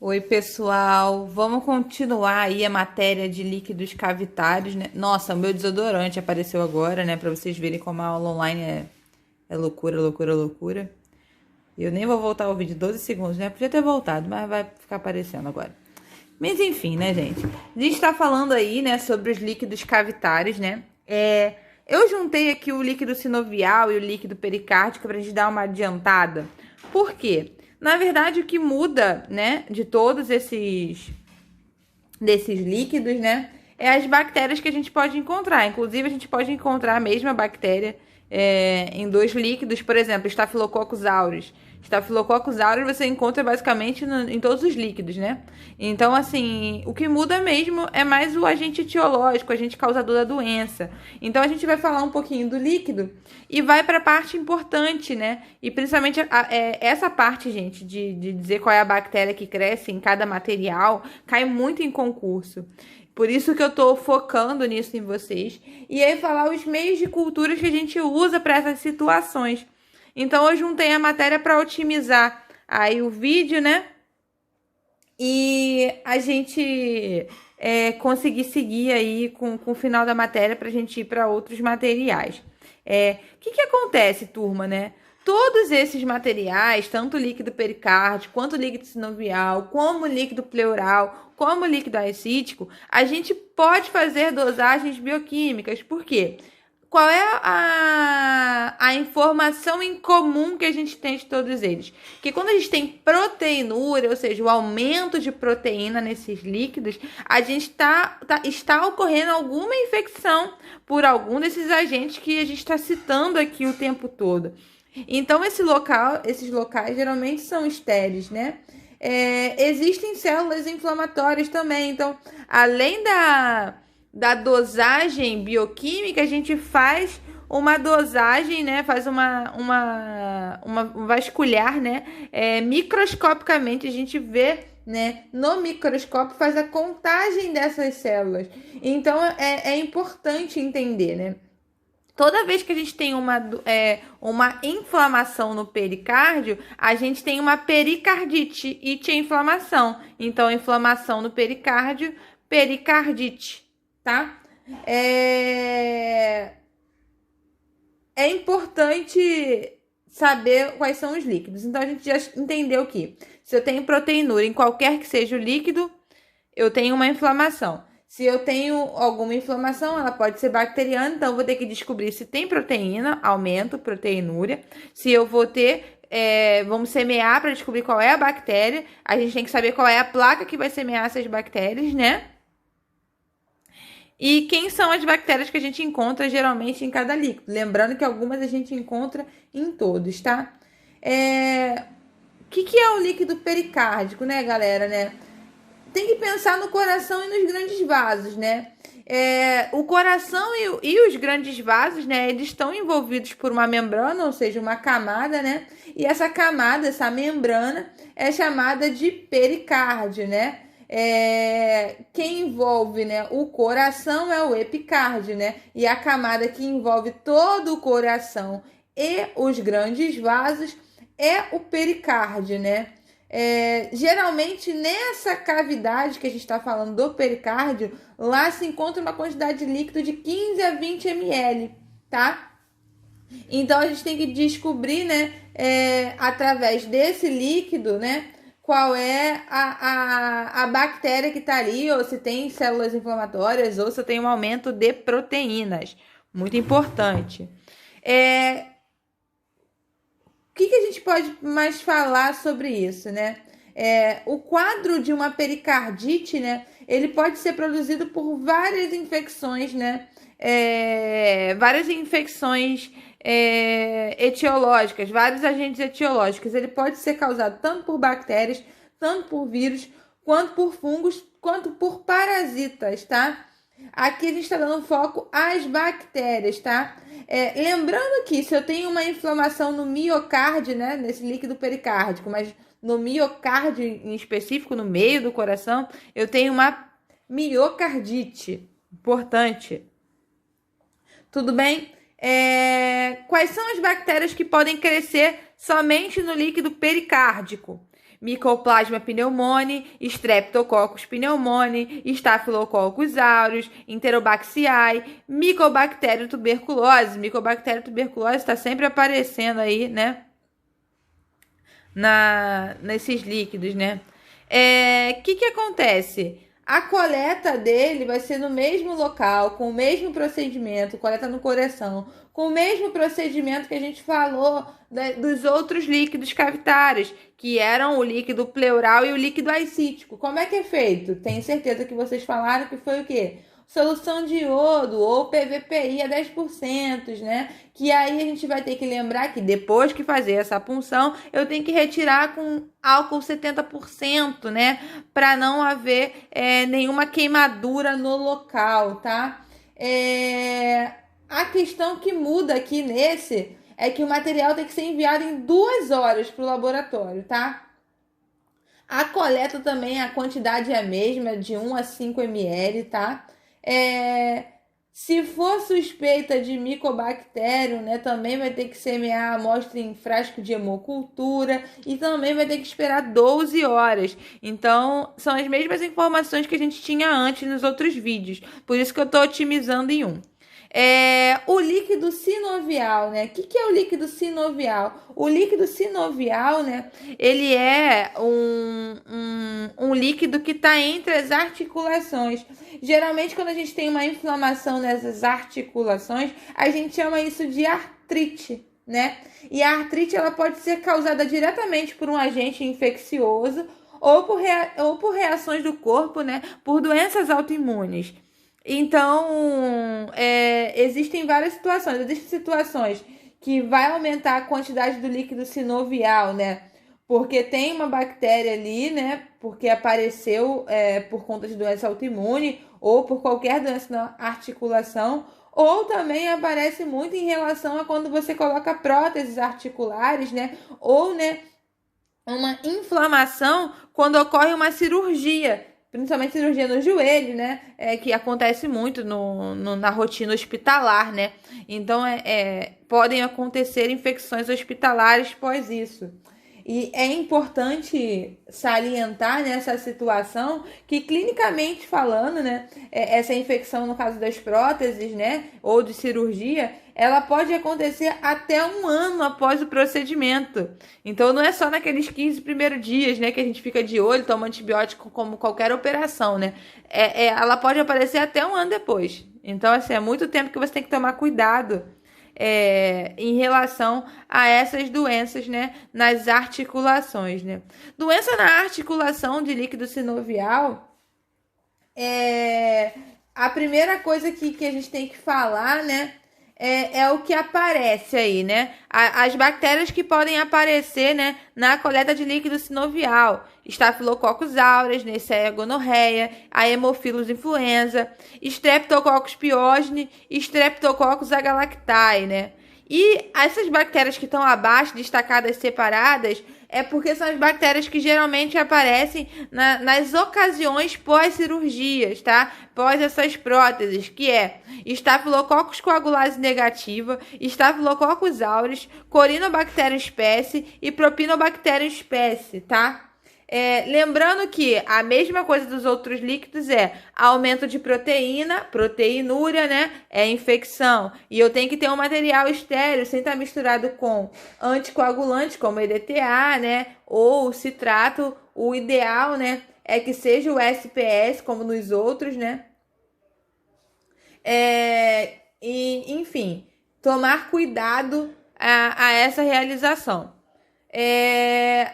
Oi, pessoal. Vamos continuar aí a matéria de líquidos cavitários, né? Nossa, o meu desodorante apareceu agora, né? Pra vocês verem como a aula online é loucura, loucura, loucura. Eu nem vou voltar ao vídeo 12 segundos, né? Podia ter voltado, mas vai ficar aparecendo agora. Mas enfim, né, gente? A gente tá falando aí, né, sobre os líquidos cavitários, né? Eu juntei aqui o líquido sinovial e o líquido pericárdico pra gente dar uma adiantada. Por quê? Na verdade, o que muda, né, de todos desses líquidos, né, é as bactérias que a gente pode encontrar. Inclusive, a gente pode encontrar a mesma bactéria em dois líquidos, por exemplo, Staphylococcus aureus. Staphylococcus aureus você encontra basicamente em todos os líquidos, né? Então, assim, o que muda mesmo é mais o agente etiológico, o agente causador da doença. Então, a gente vai falar um pouquinho do líquido e vai para a parte importante, né? E principalmente essa parte, gente, de dizer qual é a bactéria que cresce em cada material, cai muito em concurso. Por isso que eu tô focando nisso em vocês. E aí falar os meios de culturas que a gente usa para essas situações. Então eu juntei a matéria para otimizar aí o vídeo, né? E a gente conseguir seguir aí com o final da matéria para a gente ir para outros materiais. Que acontece, turma, né? Todos esses materiais, tanto líquido pericárdico, quanto líquido sinovial, como líquido pleural, como líquido ascítico, a gente pode fazer dosagens bioquímicas. Por quê? Qual é a informação em comum que a gente tem de todos eles? Que quando a gente tem proteinúria, ou seja, o aumento de proteína nesses líquidos, a gente está ocorrendo alguma infecção por algum desses agentes que a gente está citando aqui o tempo todo. Então, esses locais geralmente são estéreis, né? Existem células inflamatórias também. Então, além da dosagem bioquímica, a gente faz uma dosagem, né? Faz uma vasculhar, né? Microscopicamente, a gente vê, né? No microscópio, faz a contagem dessas células. Então, é importante entender, né? Toda vez que a gente tem uma inflamação no pericárdio, a gente tem uma pericardite. It é inflamação. Então, inflamação no pericárdio, pericardite, tá? É importante saber quais são os líquidos. Então, a gente já entendeu que se eu tenho proteinúria em qualquer que seja o líquido, eu tenho uma inflamação. Se eu tenho alguma inflamação, ela pode ser bacteriana, então eu vou ter que descobrir se tem proteína, aumento, proteinúria. Se eu vou ter, vamos semear para descobrir qual é a bactéria. A gente tem que saber qual é a placa que vai semear essas bactérias, né? E quem são as bactérias que a gente encontra geralmente em cada líquido. Lembrando que algumas a gente encontra em todos, tá? O que é o líquido pericárdico, né, galera, né? Tem que pensar no coração e nos grandes vasos, né? O coração e os grandes vasos, né? Eles estão envolvidos por uma membrana, ou seja, uma camada, né? E essa camada, essa membrana, é chamada de pericárdio, né? Quem envolve, né, o coração é o epicárdio, né? E a camada que envolve todo o coração e os grandes vasos é o pericárdio, né? Geralmente nessa cavidade que a gente está falando do pericárdio, lá se encontra uma quantidade de líquido de 15 a 20 ml, tá? Então a gente tem que descobrir, né, através desse líquido, né, qual é a bactéria que está ali, ou se tem células inflamatórias, ou se tem um aumento de proteínas. Muito importante. O que a gente pode mais falar sobre isso, né? O quadro de uma pericardite, né? Ele pode ser produzido por várias infecções, né? Várias infecções etiológicas, vários agentes etiológicos. Ele pode ser causado tanto por bactérias, tanto por vírus, quanto por fungos, quanto por parasitas, tá? Aqui a gente está dando foco às bactérias, tá? Lembrando que se eu tenho uma inflamação no miocárdio, né, nesse líquido pericárdico, mas no miocárdio em específico, no meio do coração, eu tenho uma miocardite. Importante. Tudo bem? Quais são as bactérias que podem crescer somente no líquido pericárdico? Mycoplasma pneumoniae, Streptococcus pneumoniae, Staphylococcus aureus, Enterobaxiae, Mycobacterium tuberculose. Mycobacterium tuberculose está sempre aparecendo aí, né? Nesses líquidos, né? Que acontece? A coleta dele vai ser no mesmo local, com o mesmo procedimento, coleta no coração, com o mesmo procedimento que a gente falou dos outros líquidos cavitários, que eram o líquido pleural e o líquido ascítico. Como é que é feito? Tenho certeza que vocês falaram que foi o quê? Solução de iodo ou PVPI a 10%, né? Que aí a gente vai ter que lembrar que depois que fazer essa punção, eu tenho que retirar com álcool 70%, né? Para não haver nenhuma queimadura no local, tá? A questão que muda aqui nesse é que o material tem que ser enviado em 2 horas para o laboratório, tá? A coleta também, a quantidade é a mesma, de 1 a 5 ml, tá? Se for suspeita de micobactério, né, também vai ter que semear a amostra em frasco de hemocultura e também vai ter que esperar 12 horas. Então, são as mesmas informações que a gente tinha antes nos outros vídeos. Por isso que eu estou otimizando em um. O líquido sinovial, né? O que é o líquido sinovial? O líquido sinovial, né? Ele é um líquido que está entre as articulações. Geralmente, quando a gente tem uma inflamação nessas articulações, a gente chama isso de artrite, né? E a artrite ela pode ser causada diretamente por um agente infeccioso ou por reações do corpo, né? Por doenças autoimunes. Então, existem várias situações. Existem situações que vai aumentar a quantidade do líquido sinovial, né? Porque tem uma bactéria ali, né? Porque apareceu por conta de doença autoimune ou por qualquer doença na articulação. Ou também aparece muito em relação a quando você coloca próteses articulares, né? Ou, né, uma inflamação quando ocorre uma cirurgia. Principalmente cirurgia no joelho, né? Que acontece muito na rotina hospitalar, né? Então, podem acontecer infecções hospitalares após isso. E é importante salientar nessa situação que, clinicamente falando, né? Essa infecção, no caso das próteses, né? Ou de cirurgia, ela pode acontecer até 1 ano após o procedimento. Então, não é só naqueles 15 primeiros dias, né? Que a gente fica de olho, toma antibiótico como qualquer operação, né? Ela pode aparecer até 1 ano depois. Então, assim, é muito tempo que você tem que tomar cuidado em relação a essas doenças, né, nas articulações, né? Doença na articulação de líquido sinovial, a primeira coisa que a gente tem que falar, né, é o que aparece aí, né? As bactérias que podem aparecer, né, na coleta de líquido sinovial. Staphylococcus aureus, Neisseria gonorreia, a Haemophilus influenza, Streptococcus pyogenes e Streptococcus agalactiae, né? E essas bactérias que estão abaixo, destacadas separadas, é porque são as bactérias que geralmente aparecem nas ocasiões pós-cirurgias, tá? Pós essas próteses, que é Staphylococcus coagulase negativa, Staphylococcus aureus, Corynebacterium espécie e Propinobacterium espécie, tá? Lembrando que a mesma coisa dos outros líquidos aumento de proteína, proteinúria, né? Infecção. E eu tenho que ter um material estéril, sem estar misturado com anticoagulante, como EDTA, né? Ou citrato. O ideal, né? É que seja o SPS, como nos outros, né? Enfim, tomar cuidado a essa realização.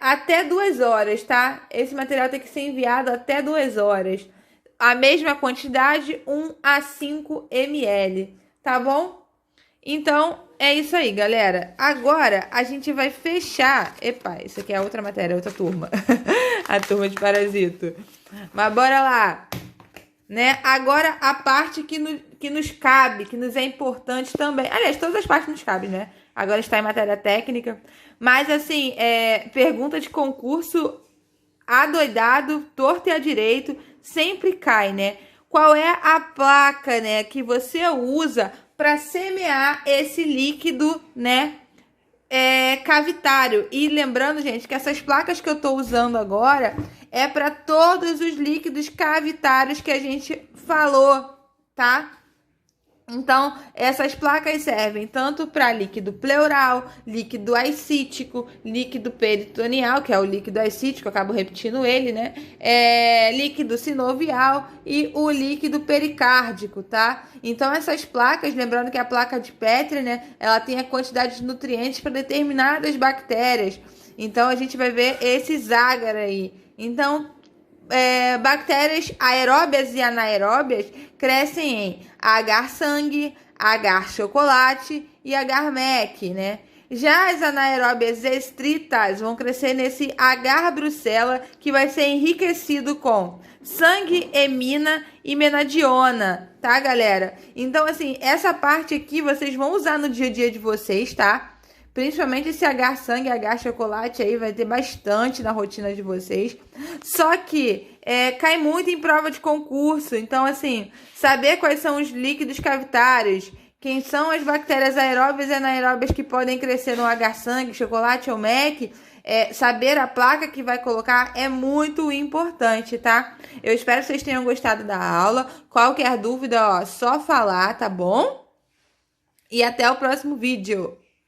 Até 2 horas, tá? Esse material tem que ser enviado até 2 horas. A mesma quantidade, 1 a 5 ml, tá bom? Então, é isso aí, galera. Agora, a gente vai fechar... Epa, isso aqui é outra matéria, outra turma. A turma de parasito. Mas bora lá. Né? Agora, a parte que nos cabe, que nos é importante também. Aliás, todas as partes nos cabem, né? Agora está em matéria técnica. Mas, assim, pergunta de concurso adoidado, torto e a direito, sempre cai, né? Qual é a placa, né, que você usa para semear esse líquido, né, cavitário. E lembrando, gente, que essas placas que eu tô usando agora é para todos os líquidos cavitários que a gente falou, tá? Então, essas placas servem tanto para líquido pleural, líquido ascítico, líquido peritoneal, que é o líquido ascítico, eu acabo repetindo ele, né? Líquido sinovial e o líquido pericárdico, tá? Então, essas placas, lembrando que a placa de Petri, né? Ela tem a quantidade de nutrientes para determinadas bactérias. Então, a gente vai ver esses agar aí. Então, bactérias aeróbias e anaeróbias crescem em agar-sangue, agar-chocolate e agar-mec, né? Já as anaeróbias estritas vão crescer nesse agar-brucela, que vai ser enriquecido com sangue, hemina e menadiona, tá, galera? Então, assim, essa parte aqui vocês vão usar no dia a dia de vocês, tá? Principalmente esse agar-sangue, agar-chocolate aí vai ter bastante na rotina de vocês. Só que cai muito em prova de concurso. Então, assim, saber quais são os líquidos cavitários, quem são as bactérias aeróbias e anaeróbias que podem crescer no agar-sangue, chocolate ou MEC, saber a placa que vai colocar é muito importante, tá? Eu espero que vocês tenham gostado da aula. Qualquer dúvida, ó, só falar, tá bom? E até o próximo vídeo.